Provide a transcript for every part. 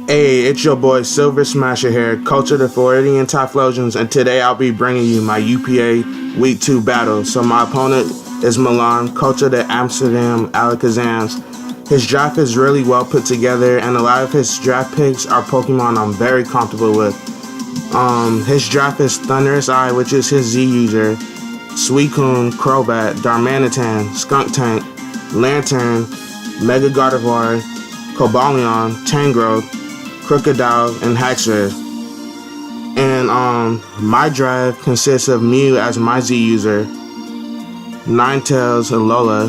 Hey, it's your boy Silver Smasher here, coach of the Floridian Typhlosions, and today I'll be bringing you my UPA Week 2 battle. So my opponent is Milan, coach of the Amsterdam Alakazams. His draft is really well put together, and a lot of his draft picks are Pokemon I'm very comfortable with. His draft is Thunderous Eye, which is his Z user, Suicune, Crobat, Darmanitan, Skuntank, Lantern, Mega Gardevoir, Cobalion, Tangrowth, Crocodile, and Haxorus. And my draft consists of Mew as my Z user, Ninetales, Alola,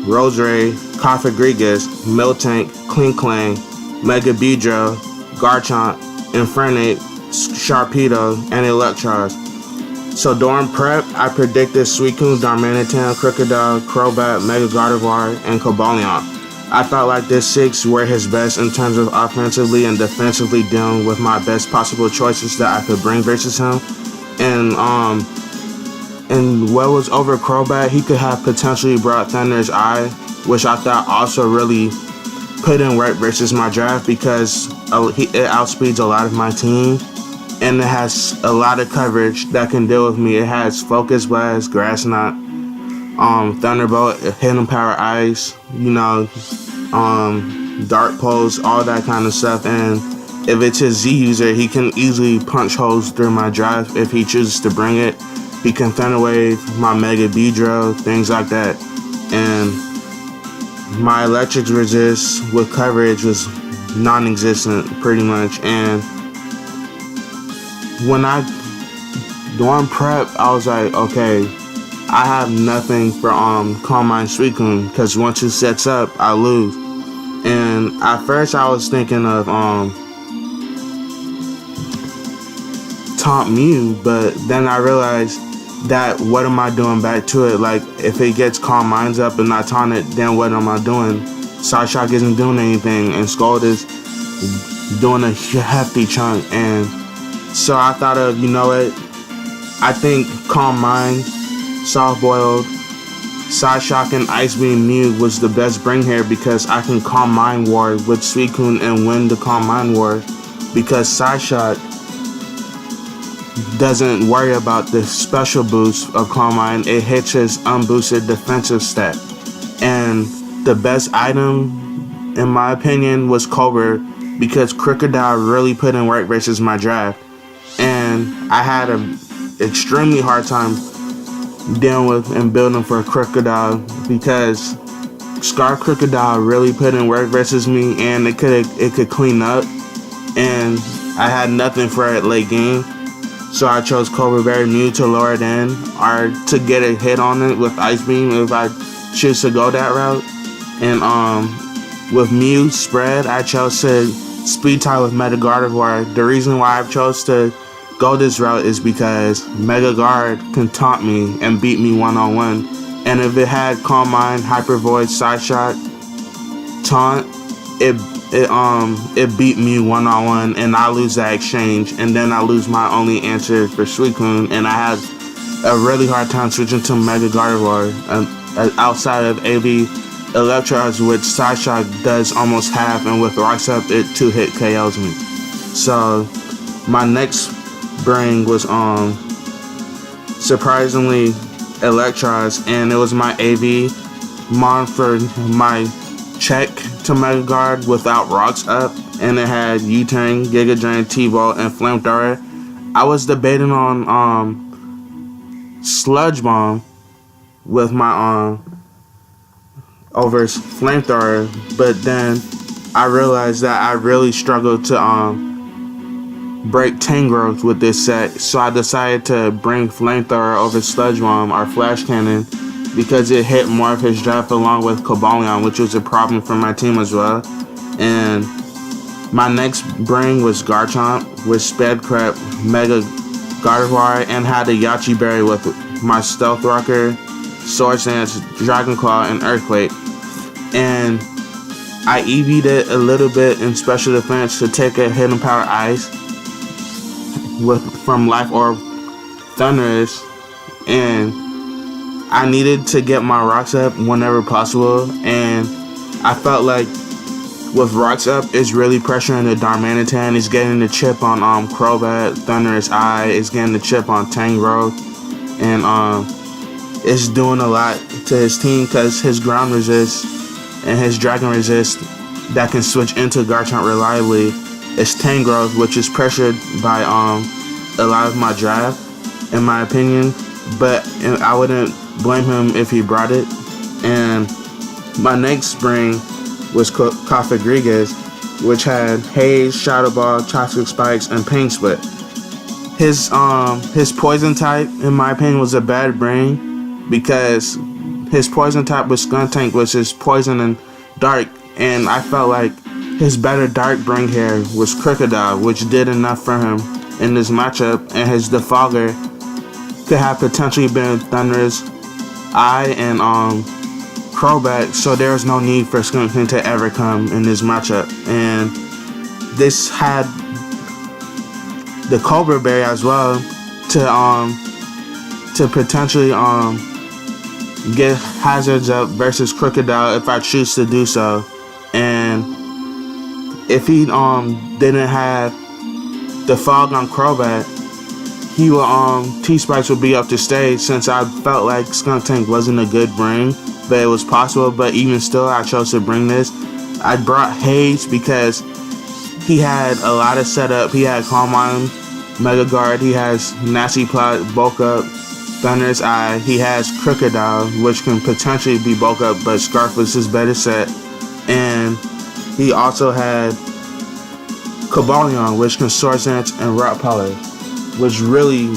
Roserade, Cofagrigus, Miltank, Klinklang, Mega Beedrill, Garchomp, Infernape, Sharpedo, and Electros. So during prep, I predicted Suicune, Darmanitan, Crocodile, Crobat, Mega Gardevoir, and Cobalion. I felt like this 6 were his best in terms of offensively and defensively dealing with my best possible choices that I could bring versus him. And what was over Crobat, he could have potentially brought Thunder's Eye, which I thought also really put in work versus my draft because it outspeeds a lot of my team. And it has a lot of coverage that can deal with me. It has Focus Blast, Grass Knot, Thunderbolt, Hidden Power Ice, Dark Pulse, all that kind of stuff. And if it's his Z user, he can easily punch holes through my draft if he chooses to bring it. He can Thunder Wave my Mega Beedrill, things like that. And my Electric Resist with coverage was non-existent pretty much. And during prep, I was like, okay, I have nothing for Calm Mind Suicune because once it sets up, I lose. And at first, I was thinking of Taunt Mew, but then I realized that what am I doing back to it? Like, if it gets Calm Minds up and I taunt it, then what am I doing? Psyshock isn't doing anything, and Scald is doing a hefty chunk. And so I thought of, you know what? I think Calm Mind, Soft Boiled, Psyshock, and Ice Beam Mew was the best bring here because I can Calm Mind Ward with Suicune and win the Calm Mind Ward because Psyshock doesn't worry about the special boost of Calm Mind. It hits his unboosted defensive stat. And the best item, in my opinion, was Cobra because Crocodile really put in work versus my draft. And I had an extremely hard time dealing with and building for Crocodile because Scar Crocodile really put in work versus me, and it could clean up, and I had nothing for it late game. So I chose Cobra Berry Mew to lure it in or to get a hit on it with Ice Beam if I choose to go that route. And with Mew spread, I chose to Speed Tie with Mega Gardevoir. The reason why I chose to go this route is because Mega Guard can taunt me and beat me one-on-one. And if it had Calm Mind, Hyper Void, Side Shot, Taunt, it beat me one-on-one, and I lose that exchange, and then I lose my only answer for Suicune, and I have a really hard time switching to Mega Gardevoir outside of AV Electros, which Psyshock does almost half, and with Rocks Up, it 2-hit KOs me. So my next bring was surprisingly Electros, and it was my AV Mon for my check to Mega Guard without Rocks Up, and it had U-Turn, Giga Drain, T-Volt, and Flamethrower. I was debating on Sludge Bomb with my over Flamethrower, but then I realized that I really struggled to break Tangrowth with this set, so I decided to bring Flamethrower over Sludge Bomb or Flash Cannon because it hit more of his draft along with Cobalion, which was a problem for my team as well. And my next bring was Garchomp with Sped Crep, Mega Gardevoir, and had a Yachi Berry with my Stealth Rocker, Sword Dance, Dragon Claw, and Earthquake. And I EV'd it a little bit in Special Defense to take a Hidden Power Ice from Life Orb Thunderous, and I needed to get my rocks up whenever possible, and I felt like with rocks up, it's really pressuring the Darmanitan. It's getting the chip on Crobat, Thunderous Eye. It's getting the chip on Tangrowth, and it's doing a lot to his team because his ground resist and his dragon resist that can switch into Garchomp reliably is Tangrowth, which is pressured by a lot of my draft, in my opinion. But I wouldn't blame him if he brought it. And my next spring was Cofagrigus, which had Haze, Shadow Ball, Toxic Spikes, and Pain Split. His poison type, in my opinion, was a bad bring because his poison type was Skuntank, which is poison and dark, and I felt like his better dark bring here was Krookodile, which did enough for him in this matchup, and his Defogger could have potentially been Thunderous Eye and Crobat, so there was no need for Skuntank to ever come in this matchup. And this had the Cobra Berry as well to potentially get hazards up versus Krookodile if I choose to do so. And if he didn't have the fog on Crobat, he will T-Spikes would be up to stage, since I felt like Skuntank wasn't a good bring, but it was possible. But even still, I chose to bring this. I brought Haze because he had a lot of setup. He had Calm Mind, Mega Guard, he has Nasty Plot, Bulk Up, Thunderous Eye, he has Krookodile, which can potentially be Bulk Up, but Scarf was his better set. And he also had Cobalion, which can Sword Dance and Rock Polish, which really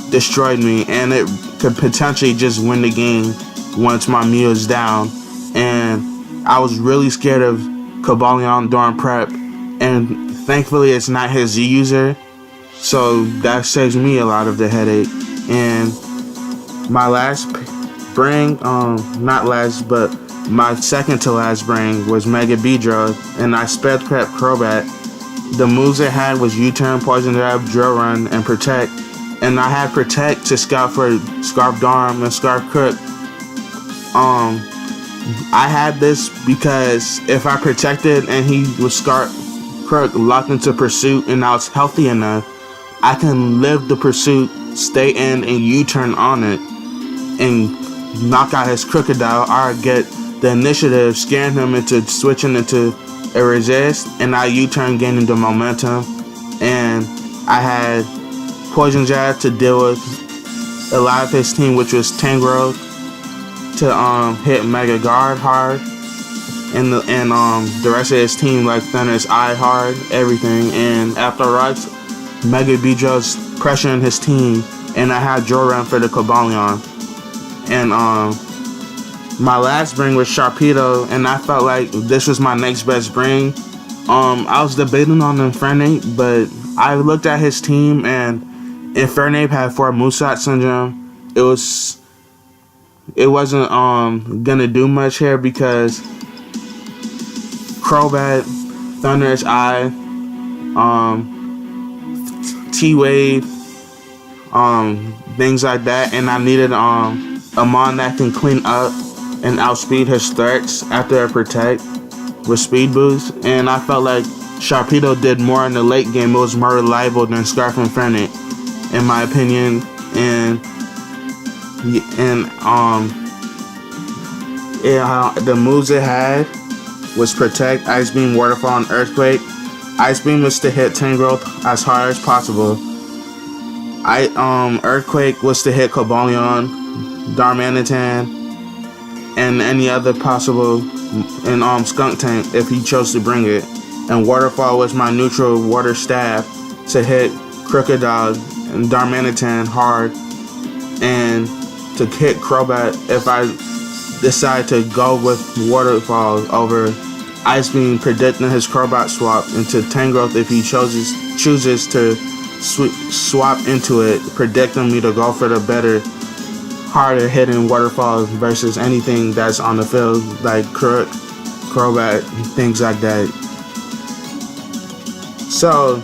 destroyed me, and it could potentially just win the game once my Mew is down. And I was really scared of Cobalion during prep, and thankfully it's not his Z user, so that saves me a lot of the headache. And my last bring, not last, but my second to last bring was Mega Beedrill, and I sped prep Crobat. The moves it had was U-Turn, Poison Jab, Drill Run, and Protect. And I had Protect to scout for Scarf Darm and Scarf Crook. I had this because if I protected and he was Scarf Crook locked into Pursuit and I was healthy enough, I can live the Pursuit, stay in, and U-Turn on it and knock out his Krookodile, or get the initiative, scaring him into switching into a resist, and I U-turn, gaining the momentum. And I had Poison Jab to deal with a lot of his team, which was Tangrowth, to hit Mega Guard hard, and the rest of his team, like Thunderous Eye hard, everything. And after rocks, Mega Beedrill's pressuring his team, and I had Drill Run for the Cobalion. And my last bring was Sharpedo, and I felt like this was my next best bring. I was debating on Infernape, but I looked at his team, and Infernape had 4 Moonshot Syndrome. It wasn't gonna do much here because Crobat, Thunderous Eye, T-Wave, things like that, and I needed a Mon that can clean up and outspeed his threats after a Protect with Speed Boost. And I felt like Sharpedo did more in the late game. It was more reliable than Scarf Infernape, in my opinion. And the moves it had was Protect, Ice Beam, Waterfall, and Earthquake. Ice Beam was to hit Tangrowth as hard as possible. Earthquake was to hit Cobalion, Darmanitan, and any other possible, and Skuntank if he chose to bring it. And Waterfall was my neutral water staff to hit Krookodile and Darmanitan hard, and to hit Crobat if I decide to go with Waterfall over Ice Beam, predicting his Crobat swap into Tangrowth if he chooses to swap into it, predicting me to go for the better, harder hitting Waterfall versus anything that's on the field like Crook, Crobat, things like that. So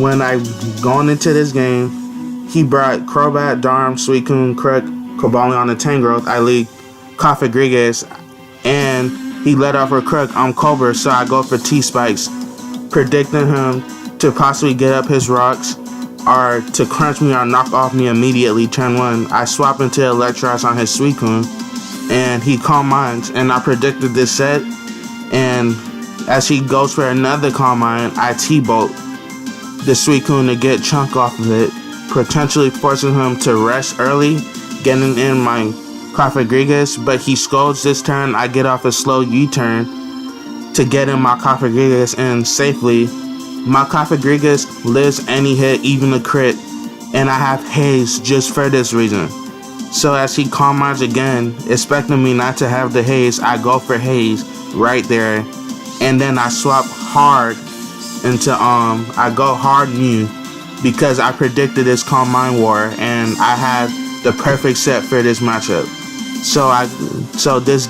when I going into this game, he brought Crobat, Darm, Suicune, Crook, Cobalion, and Tangrowth. I lead Cofagrigus, he let off a crook, I'm Cobra, so I go for T-Spikes, predicting him to possibly get up his rocks or to crunch me or knock off me immediately. Turn 1, I swap into Electros on his Suicune, and he Calm Minds, and I predicted this set, and as he goes for another Calm Mind, I T-Bolt the Suicune to get Chunk off of it, potentially forcing him to rest early, getting in my Cofagrigus, but he scolds this turn. I get off a slow U-turn to get in my Cofagrigus in safely. My Cofagrigus lives any hit, even a crit, and I have Haze just for this reason. So as he Calm Minds again, expecting me not to have the Haze, I go for Haze right there, and then I swap hard into I go hard Mew because I predicted this Calm Mind War, and I had the perfect set for this matchup. So this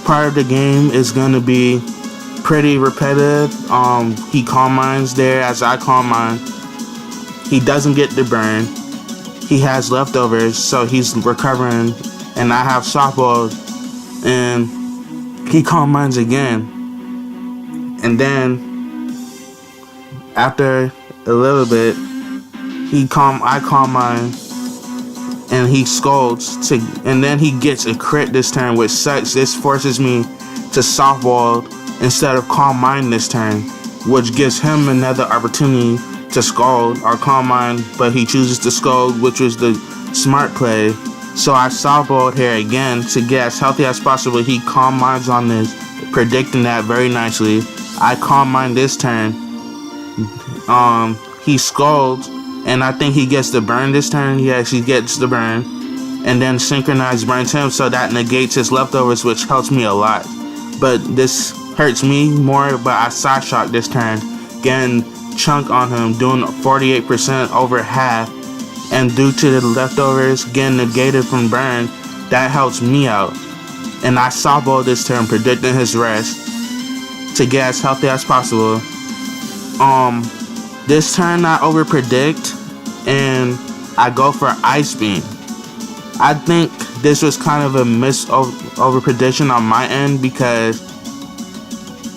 part of the game is gonna be pretty repetitive. He Calm Minds there as I Calm Mind. He doesn't get the burn. He has leftovers, so he's recovering, and I have softball, and he Calm Minds again. And then after a little bit, I Calm Mind, and he scolds and then he gets a crit this turn, which sucks. This forces me to softball instead of Calm Mind this turn, which gives him another opportunity to scold or Calm Mind, but he chooses to scold, which was the smart play. So I softballed here again to get as healthy as possible. He Calm Minds on this, predicting that very nicely. I Calm Mind this turn. He scolds, and I think he gets the burn this turn. Yes, he gets the burn, and then Synchronized burns him, so that negates his leftovers, which helps me a lot. But this hurts me more, but I Side Shock this turn, getting Chunk on him, doing 48% over half, and due to the leftovers getting negated from burn, that helps me out. And I softball this turn, predicting his rest to get as healthy as possible. This turn I overpredict, and I go for Ice Beam. I think this was kind of a overprediction on my end, because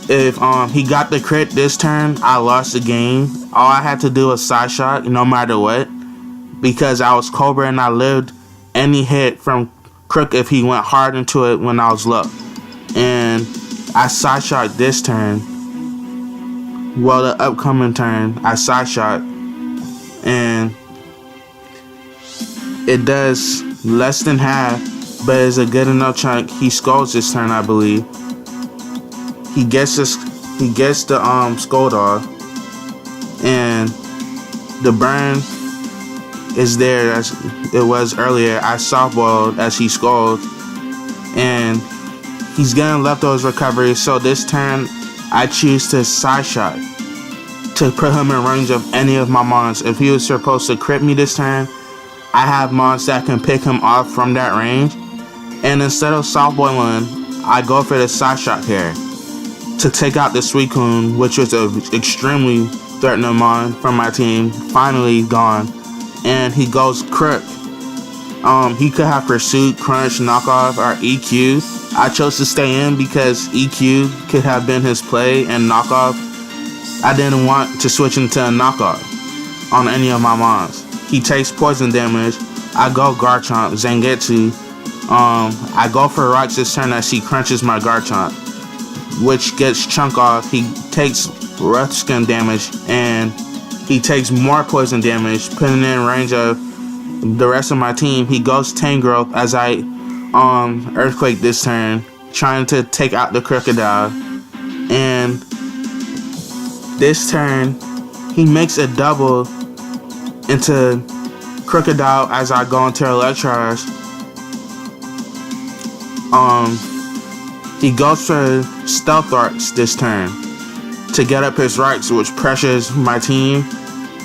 if he got the crit this turn, I lost the game. All I had to do was Side Shot no matter what, because I was Cobra and I lived any hit from Crook if he went hard into it when I was low. And I Side Shot this turn. Well, the upcoming turn, I Side Shot, and it does less than half, but it's a good enough chunk. He scolds this turn, I believe. He gets the scold off, and the burn is there as it was earlier. I softballed as he scolds, and he's getting leftovers recovery. So this turn, I choose to Side Shot to put him in range of any of my mons. If he was supposed to crit me this turn, I have mons that can pick him off from that range. And instead of softballing, I go for the Side Shot here to take out the Suicune, which was an extremely threatening mon from my team. Finally gone, and he goes Crook. He could have Pursuit, Crunch, Knockoff, or EQ. I chose to stay in because EQ could have been his play, and Knockoff, I didn't want to switch into a Knockoff on any of my mons. He takes poison damage. I go Garchomp, Zangetsu. I go for Rocks this turn as he crunches my Garchomp, which gets Chunk off. He takes Rough Skin damage, and he takes more poison damage, putting in range of the rest of my team. He goes Tangrowth as I Earthquake this turn, trying to take out the Crocodile. And this turn, he makes a double into Crocodile as I go into Electros. He goes for Stealth Arcs this turn to get up his Rocks, which pressures my team,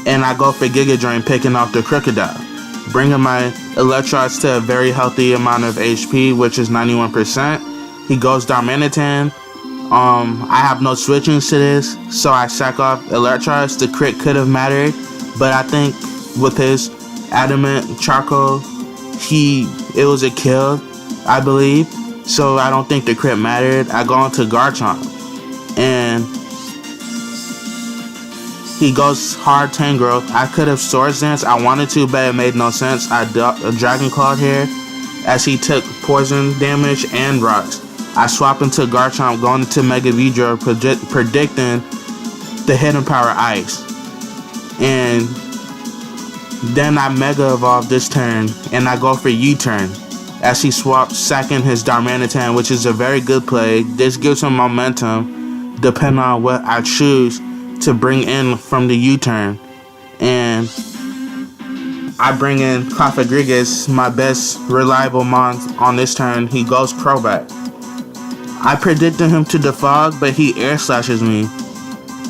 and I go for Giga Drain, picking off the Crocodile, bringing my Electros to a very healthy amount of HP, which is 91%. He goes Darmanitan. I have no switchings to this, so I sack off Electros. The crit could have mattered, but I think with his Adamant Charcoal, it was a kill, I believe. so I don't think the crit mattered. I go into Garchomp, and he goes hard Tangrowth. I could have Swords Dance. I wanted to, but it made no sense. I Dragon Clawed here as he took poison damage and rocks. I swap into Garchomp, going into Mega Vidro, predicting the hidden power Ice. And then I Mega Evolve this turn, and I go for U-turn as he swaps sacking his Darmanitan, which is a very good play. This gives him momentum depending on what I choose to bring in from the U-turn. And I bring in Cofagrigus, my best reliable mon on this turn. He goes Crobat. I predicted him to defog, but he air slashes me,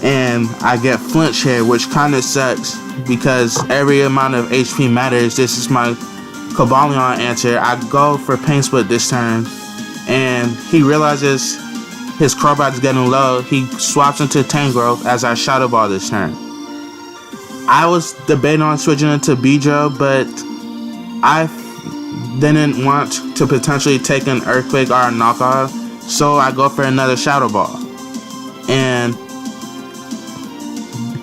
and I get flinch here, which kind of sucks because every amount of HP matters. This is my Cobalion answer. I go for Pain Split this turn, and he realizes his Crobat's getting low. He swaps into Tangrowth as I Shadow Ball this turn. I was debating on switching into Beedrill, but I didn't want to potentially take an Earthquake or a knockoff, so I go for another Shadow Ball. And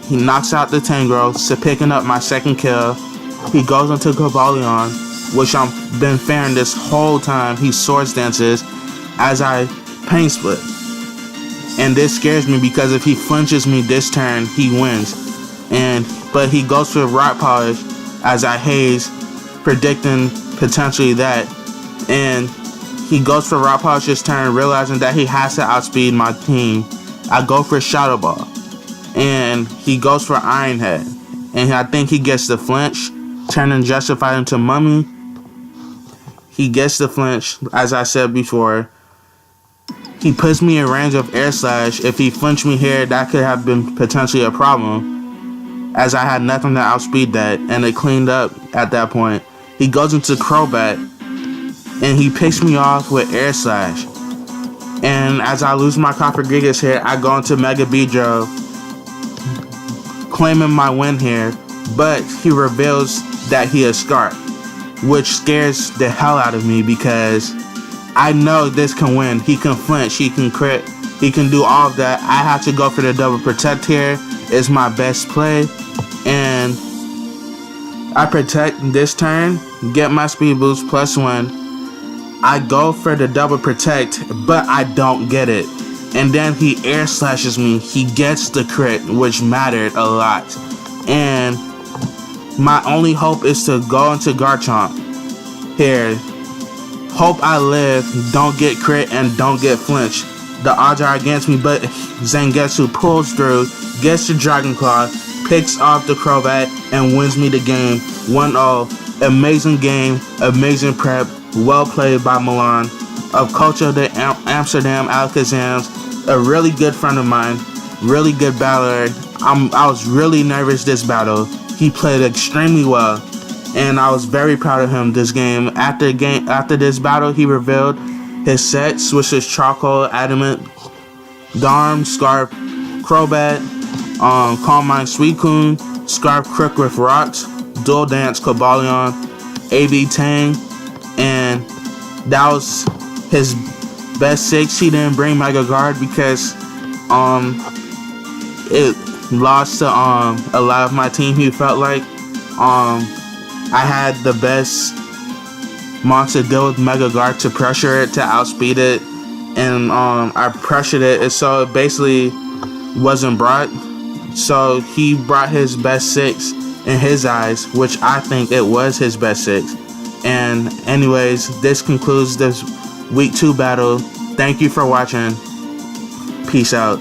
he knocks out the Tangrowth, so picking up my second kill. He goes into Cobalion, which I've been fairing this whole time. He Swords Dances as I Pain Split. And this scares me because if he flinches me this turn, he wins. But he goes for Rock Polish as I Haze, predicting potentially that. And he goes for Rock Polish this turn, realizing that he has to outspeed my team. I go for Shadow Ball, and he goes for Iron Head. And I think he gets the flinch, turning Justified into Mummy. He gets the flinch, as I said before. He puts me in range of Air Slash. If he flinched me here, that could have been potentially a problem, as I had nothing to outspeed that, and it cleaned up at that point. He goes into Crobat, and he picks me off with Air Slash. And as I lose my Cofagrigus here, I go into Mega Beedrill, claiming my win here, but he reveals that he is Scarf, which scares the hell out of me because I know this can win. He can flinch, he can crit, he can do all of that. I have to go for the double protect here. It's my best play, and I protect this turn, get my speed boost +1. I go for the double protect, but I don't get it. And then he air slashes me. He gets the crit, which mattered a lot. And my only hope is to go into Garchomp here. Hope I live, don't get crit, and don't get flinched. The odds are against me, but Zangetsu pulls through, gets the Dragon Claw, picks off the Crobat, and wins me the game 1-0. Amazing game, amazing prep, well played by Milan. Of Culture the Amsterdam Alakazams, a really good friend of mine, really good battler. I was really nervous this battle. He played extremely well, and I was very proud of him this game. After this battle, he revealed his sets, which is Charcoal, Adamant, Darm, Scarf, Crobat, Calm Mind, Suicune, Scarf, Crook with Rocks, Dual Dance, Cobalion, AB Tang, and that was his best 6. He didn't bring Mega Guard because it lost to a lot of my team. He felt like I had the best monster deal with Mega Guard to pressure it, to outspeed it, and I pressured it, so it basically wasn't brought. So he brought his best 6 in his eyes, which I think it was his best 6. And anyways, this concludes this week 2 battle. Thank you for watching. Peace out.